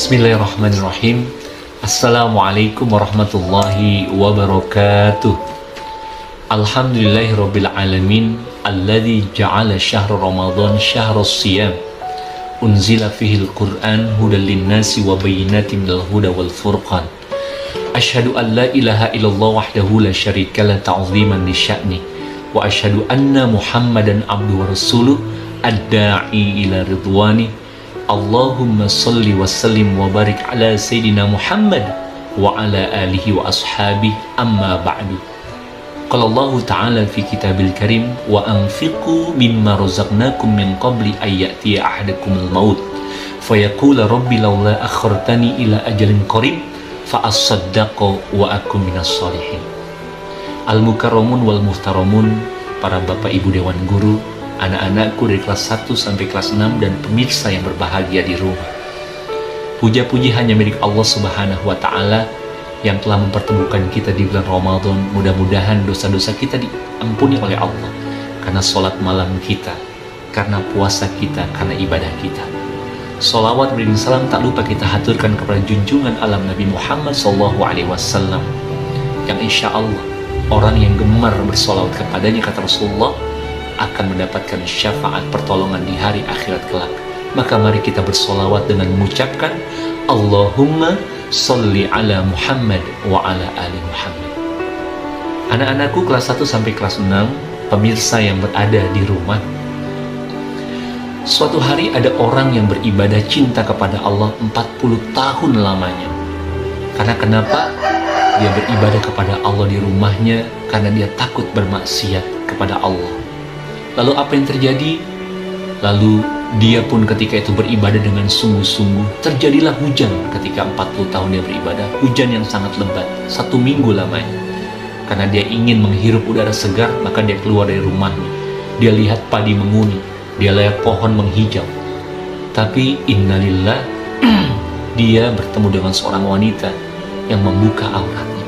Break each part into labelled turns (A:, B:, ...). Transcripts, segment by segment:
A: Bismillahirrahmanirrahim. Assalamualaikum warahmatullahi wabarakatuh. Alhamdulillahirabbil alamin alladzi ja'ala syahra ramadhan syahrus shiyam unzila fihil qur'an hudal linnasi wa bayyinatin minal huda wal furqan. Asyhadu an la ilaha illallah wahdahu la syarikalah ta'ziman li sya'ni wa asyhadu anna Muhammadan abduhu wa rasuluh ad-da'i ila ridwani. Allahumma salli wa sallim wa barik ala Sayyidina Muhammad wa ala alihi wa ashabihi amma ba'du. Qala Allah Ta'ala fi kitabil karim wa anfiqu mimma razaqnakum min qabli ayyatiya ahadakumul maut fayaqula rabbi laula akhartani ila ajalin qarib fa asaddaqu wa akum minas shalihin. Al-mukarramun wal muhtaramun, para bapak ibu dewan guru, anak-anakku dari kelas 1 sampai kelas 6 dan pemirsa yang berbahagia di rumah. Puja-puji hanya milik Allah Subhanahu wa Ta'ala yang telah mempertemukan kita di bulan Ramadan. Mudah-mudahan dosa-dosa kita diampuni oleh Allah karena sholat malam kita, karena puasa kita, karena ibadah kita. Sholawat beriring salam tak lupa kita haturkan kepada junjungan alam Nabi Muhammad SAW, yang insya Allah orang yang gemar bersolawat kepadanya, kata Rasulullah, akan mendapatkan syafaat pertolongan di hari akhirat kelak. Maka mari kita bersolawat dengan mengucapkan Allahumma sholli ala Muhammad wa ala ali Muhammad. Anak-anakku kelas 1 sampai kelas 6, pemirsa yang berada di rumah, suatu hari ada orang yang beribadah cinta kepada Allah 40 tahun lamanya. Karena kenapa? Dia beribadah kepada Allah di rumahnya karena dia takut bermaksiat kepada Allah. Lalu apa yang terjadi? Lalu dia pun ketika itu beribadah dengan sungguh-sungguh. Terjadilah hujan ketika 40 tahun dia beribadah. Hujan yang sangat lebat, 1 minggu lamanya. Karena dia ingin menghirup udara segar, maka dia keluar dari rumahnya. Dia lihat padi menguni, dia lihat pohon menghijau. Tapi innalillah, dia bertemu dengan seorang wanita yang membuka auratnya,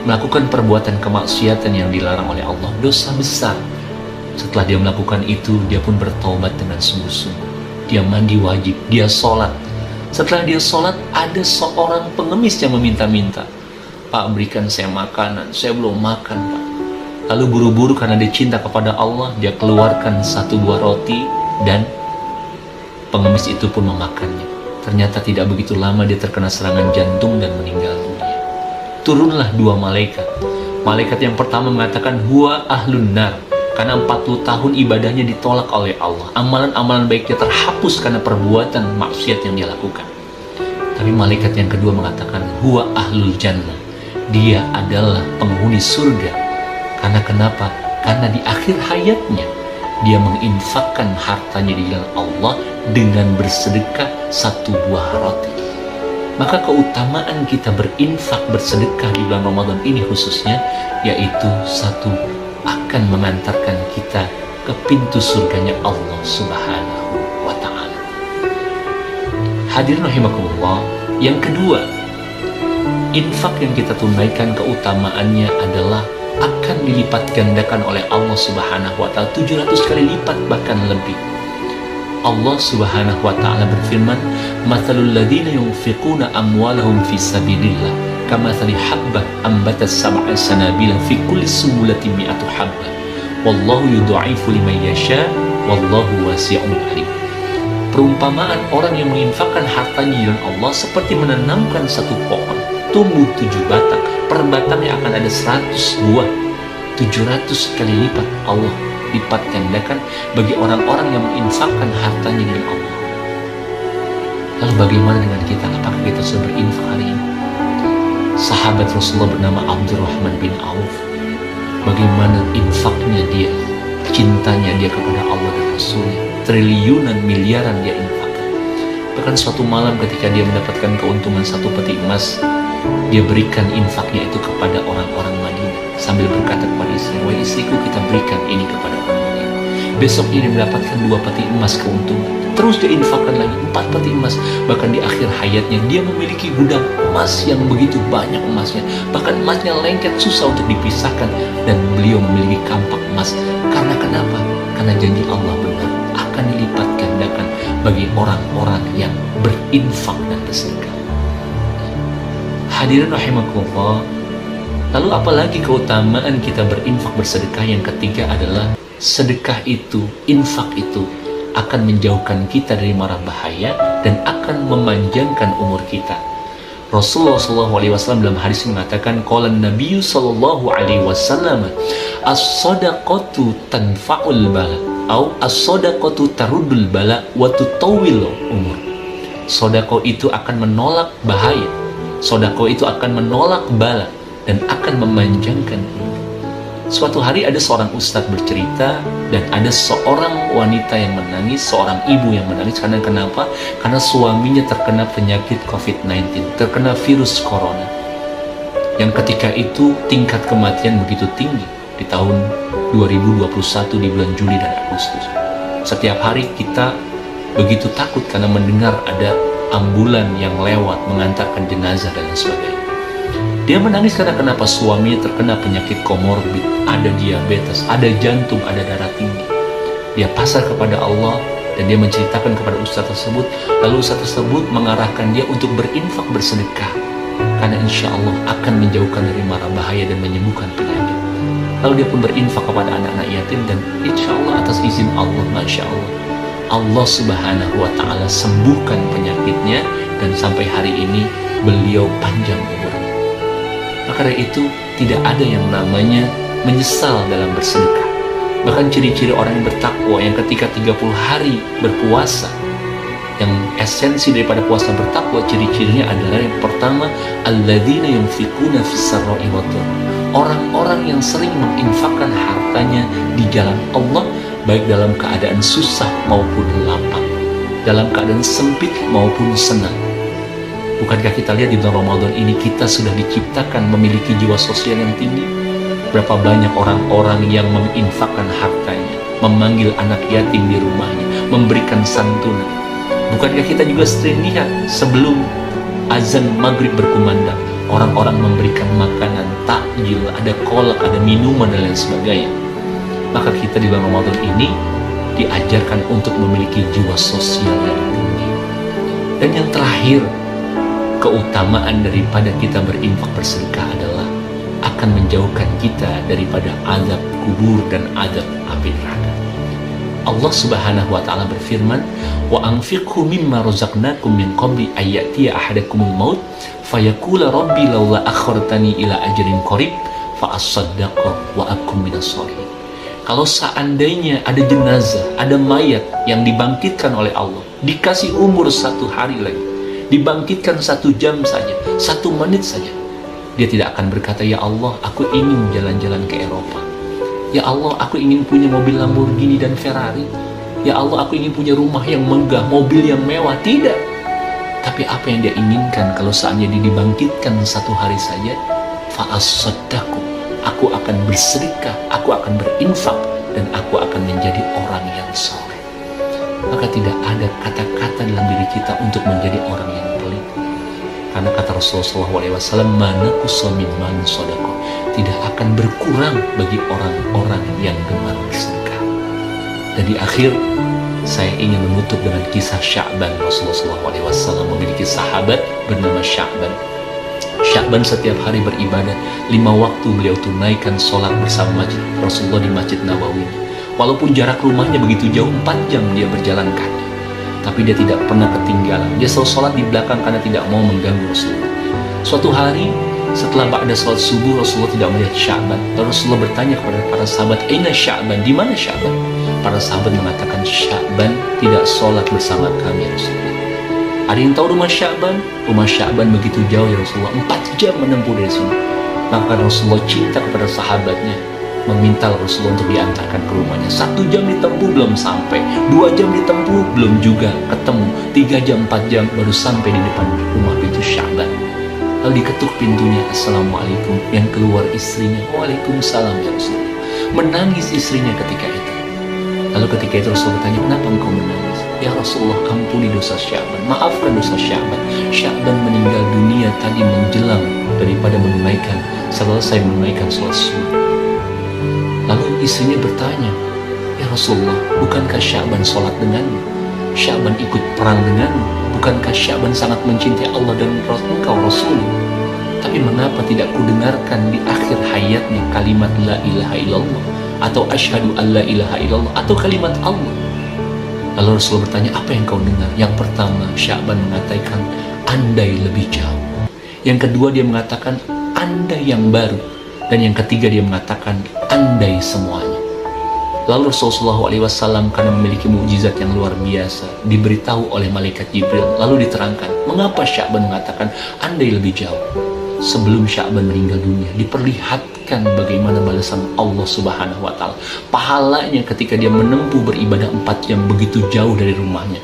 A: melakukan perbuatan kemaksiatan yang dilarang oleh Allah, dosa besar. Setelah dia melakukan itu, dia pun bertaubat dengan sungguh-sungguh. Dia mandi wajib, dia sholat. Setelah dia sholat, ada seorang pengemis yang meminta-minta, "Pak, berikan saya makanan, saya belum makan, Pak." Lalu buru-buru karena dia cinta kepada Allah, dia keluarkan 1 buah roti dan pengemis itu pun memakannya. Ternyata tidak begitu lama dia terkena serangan jantung dan meninggal dunia. Turunlah 2 malaikat. Malaikat yang pertama mengatakan, "Huwa ahlun nar." Karena 40 tahun ibadahnya ditolak oleh Allah. Amalan-amalan baiknya terhapus karena perbuatan maksiat yang dia lakukan. Tapi malaikat yang kedua mengatakan, "Huwa ahlul jannah." Dia adalah penghuni surga. Karena kenapa? Karena di akhir hayatnya dia menginfakkan hartanya di jalan Allah dengan bersedekah 1 buah roti. Maka keutamaan kita berinfak, bersedekah di bulan Ramadan ini khususnya, yaitu 1, akan mengantarkan kita ke pintu surganya Allah Subhanahu wa Ta'ala. Hadirin rahimakumullah, yang kedua, infak yang kita tunaikan keutamaannya adalah akan dilipat gandakan oleh Allah Subhanahu wa Ta'ala 700 kali lipat, bahkan lebih. Allah Subhanahu wa Ta'ala berfirman, "Matsalul ladzina yunfiquna amwalahum fi sabilillah kamatsali habbah ambatat sab'a sanabila fi kulli sumbulatin mi'atu habbah wallahu yudha'ifu liman yasha wallahu wasi'un alim." Perumpamaan orang yang menginfakkan hartanya di jalan Allah seperti menanamkan 1 pohon, tumbuh 7 batang, per batangnya akan ada 100 buah. 700 kali lipat Allah lipat gandakan bagi orang-orang yang menginfakkan hartanya di jalan Allah. Lalu bagaimana dengan kita? Apakah kita sudah berinfak hari ini? Sahabat Rasulullah bernama Abdurrahman bin Auf, bagaimana infaknya dia, cintanya dia kepada Allah dan Rasulnya, triliunan miliaran dia infakkan. Bahkan suatu malam ketika dia mendapatkan keuntungan 1 peti emas, dia berikan infaknya itu kepada orang-orang Madinah sambil berkata kepada istrinya, "Wahai istriku, kita berikan ini kepada orang Madinah." Besoknya dia mendapatkan 2 peti emas keuntungan. Terus dia infakkan lagi 4 peti emas. Bahkan di akhir hayatnya dia memiliki gudang emas yang begitu banyak emasnya. Bahkan emasnya lengket, susah untuk dipisahkan. Dan beliau memiliki kampak emas. Karena kenapa? Karena janji Allah benar, akan dilipat gandakan bagi orang-orang yang berinfak dan bersedekah. Hadirin rahimakumullah. Lalu apalagi keutamaan kita berinfak bersedekah? Yang ketiga adalah sedekah itu, infak itu akan menjauhkan kita dari mara bahaya dan akan memanjangkan umur kita. Rasulullah SAW dalam hadis mengatakan, qala Nabi SAW, as-sadaqatu tanfa'ul bala, atau as-sadaqatu taruddul bala wa tutawwil umur. Sedekah itu akan menolak bahaya, sedekah itu akan menolak bala dan akan memanjangkan umur. Suatu hari ada seorang ustadz bercerita dan ada seorang wanita yang menangis, seorang ibu yang menangis. Karena kenapa? Karena suaminya terkena penyakit COVID-19, terkena virus corona. Yang ketika itu tingkat kematian begitu tinggi di tahun 2021 di bulan Juli dan Agustus. Setiap hari kita begitu takut karena mendengar ada ambulan yang lewat mengantarkan jenazah dan lain sebagainya. Dia menangis karena kenapa? Suaminya terkena penyakit komorbid, ada diabetes, ada jantung, ada darah tinggi. Dia pasrah kepada Allah dan dia menceritakan kepada ustaz tersebut. Lalu ustaz tersebut mengarahkan dia untuk berinfak bersedekah, karena insya Allah akan menjauhkan dari mara bahaya dan menyembuhkan penyakit. Lalu dia pun berinfak kepada anak-anak yatim dan insya Allah atas izin Allah, masya Allah, Allah subhanahu wa ta'ala sembuhkan penyakitnya dan sampai hari ini beliau panjang umur. Maka dari itu tidak ada yang namanya menyesal dalam bersedekah. Bahkan ciri-ciri orang yang bertakwa yang ketika 30 hari berpuasa, yang esensi daripada puasa bertakwa, ciri-cirinya adalah yang pertama, alladzina yunfikuna fis-sarra'i wad-dharra. Orang-orang yang sering menginfakkan hartanya di jalan Allah, baik dalam keadaan susah maupun lapang, dalam keadaan sempit maupun senang. Bukankah kita lihat di bulan Ramadan ini kita sudah diciptakan memiliki jiwa sosial yang tinggi? Berapa banyak orang-orang yang menginfakkan hartanya, memanggil anak yatim di rumahnya, memberikan santunan. Bukankah kita juga sering lihat sebelum azan maghrib berkumandang, orang-orang memberikan makanan, takjil, ada kolak, ada minuman dan lain sebagainya. Maka kita di bulan Ramadan ini diajarkan untuk memiliki jiwa sosial yang tinggi. Dan yang terakhir, keutamaan daripada kita berinfak bersedekah adalah akan menjauhkan kita daripada azab kubur dan azab api neraka. Allah subhanahu wa ta'ala berfirman, wa anfiqhu mimma razaqnakum min qabli ayyatiya ahadakumul maut fayaqula rabbi laula akhartani ila ajrin qarib fa asaddaqa wa akum minas sholihin. Kalau seandainya ada jenazah, ada mayat yang dibangkitkan oleh Allah, dikasih umur 1 hari lagi, dibangkitkan 1 jam saja, 1 menit saja, dia tidak akan berkata, ya Allah, aku ingin jalan-jalan ke Eropa. Ya Allah, aku ingin punya mobil Lamborghini dan Ferrari. Ya Allah, aku ingin punya rumah yang megah, mobil yang mewah. Tidak. Tapi apa yang dia inginkan kalau seandainya dia dibangkitkan 1 hari saja? Fa'as-saddaku. Aku akan bersedekah, aku akan berinfak, dan aku akan menjadi orang yang saleh. Maka tidak ada kata-kata dalam diri kita untuk menjadi orang yang pelit. Karena kata Rasulullah SAW, manakusa min man sodako, tidak akan berkurang bagi orang-orang yang gemar bersedekah. Dan di akhir, saya ingin menutup dengan kisah Sya'ban. Rasulullah SAW memiliki sahabat bernama Sya'ban. Sya'ban setiap hari beribadah, 5 waktu beliau tunaikan sholat bersama Rasulullah di Masjid Nabawi. Walaupun jarak rumahnya begitu jauh, 4 jam dia berjalan kaki, tapi dia tidak pernah ketinggalan. Dia selalu sholat di belakang karena tidak mau mengganggu Rasulullah. Suatu hari setelah ba'da sholat subuh, Rasulullah tidak melihat Sya'ban. Lalu Rasulullah bertanya kepada para sahabat, "Aina Sya'ban? Di mana Sya'ban?" Para sahabat mengatakan, "Sya'ban tidak sholat bersama kami, Rasulullah." Ada yang tahu rumah Sya'ban? Rumah Sya'ban begitu jauh ya Rasulullah, 4 jam menempuh dari sini. Maka Rasulullah cinta kepada sahabatnya, meminta Rasulullah untuk diantarkan ke rumahnya. 1 jam ditempuh belum sampai, 2 jam ditempuh belum juga ketemu, 3 jam 4 jam baru sampai di depan rumah itu Sya'ban. Lalu diketuk pintunya, "Assalamualaikum." Yang keluar istrinya, "Waalaikumsalam ya Rasulullah." Menangis istrinya ketika itu. Lalu ketika itu Rasulullah bertanya, "Kenapa engkau menangis?" "Ya Rasulullah, ampuni dosa Sya'ban, maafkan dosa Sya'ban. Sya'ban meninggal dunia tadi menjelang daripada selesai menunaikan sholat subuh." Lalu istrinya bertanya, "Ya Rasulullah, bukankah Sya'ban sholat denganmu?" Sya'ban ikut perang denganmu? Bukankah Sya'ban sangat mencintai Allah dan engkau Rasul? Tapi mengapa tidak kudengarkan di akhir hayatnya kalimat la ilaha illallah, atau asyhadu an la ilaha illallah, atau kalimat Allah? Lalu Rasul bertanya, apa yang kau dengar? Yang pertama, Sya'ban mengatakan, andai lebih jauh. Yang kedua, dia mengatakan, andai yang baru. Dan yang ketiga, dia mengatakan, andai semuanya. Lalu Rasulullah SAW karena memiliki mukjizat yang luar biasa, diberitahu oleh malaikat Jibril, lalu diterangkan, mengapa Sya'ban mengatakan, andai lebih jauh. Sebelum Sya'ban meninggal dunia, diperlihatkan bagaimana balasan Allah Subhanahu wa Ta'ala. Pahalanya ketika dia menempuh beribadah 4 jam begitu jauh dari rumahnya.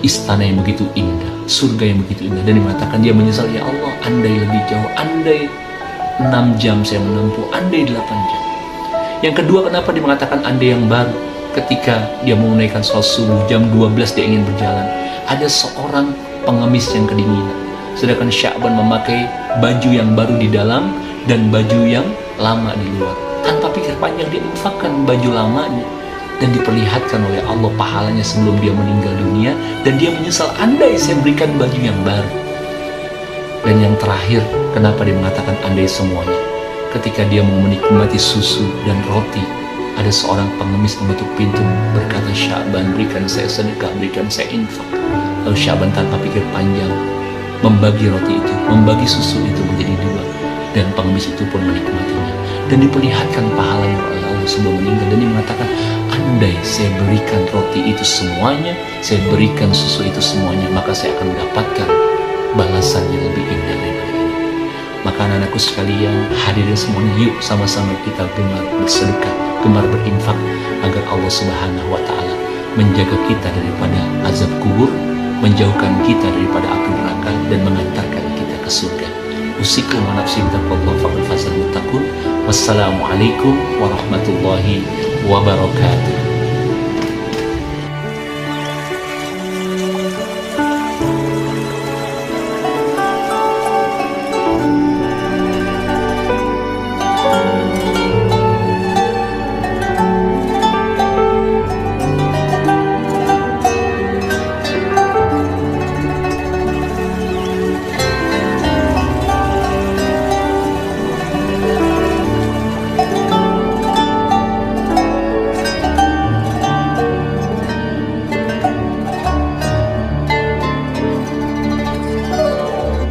A: Istana yang begitu indah, surga yang begitu indah, dan mengatakan dia menyesal, ya Allah, andai lebih jauh, andai 6 jam saya menempuh, andai 8 jam. Yang kedua, kenapa dia mengatakan andai yang baru? Ketika dia menunaikan sholat subuh jam 12 dia ingin berjalan, ada seorang pengemis yang kedinginan, sedangkan Sya'ban memakai baju yang baru di dalam dan baju yang lama di luar. Tanpa pikir panjang dia menginfakkan baju lamanya, dan diperlihatkan oleh Allah pahalanya sebelum dia meninggal dunia, dan dia menyesal, andai saya berikan baju yang baru. Dan yang terakhir, kenapa dia mengatakan andai semuanya? Ketika dia mau menikmati susu dan roti, ada seorang pengemis mengetuk pintu berkata, Sya'ban, berikan saya sedekah, berikan saya infak. Lalu Sya'ban tanpa pikir panjang membagi roti itu, membagi susu itu menjadi 2, dan pengemis itu pun menikmatinya, dan diperlihatkan pahalanya oleh Allah sebelum meninggal. Dan dia mengatakan, andai saya berikan roti itu semuanya, saya berikan susu itu semuanya, maka saya akan mendapatkan balasan yang lebih indah daripada ini. Maka anak-anakku sekalian, hadirin semuanya, yuk sama-sama kita gemar bersedekah, gemar berinfak, agar Allah Subhanahu wa Ta'ala menjaga kita daripada azab kubur, menjauhkan kita daripada api neraka, dan mengantarkan kita ke surga. Usikum wa nafsi bitaqwallah faqad fazal muttaqun. Wassalamualaikum warahmatullahi wabarakatuh.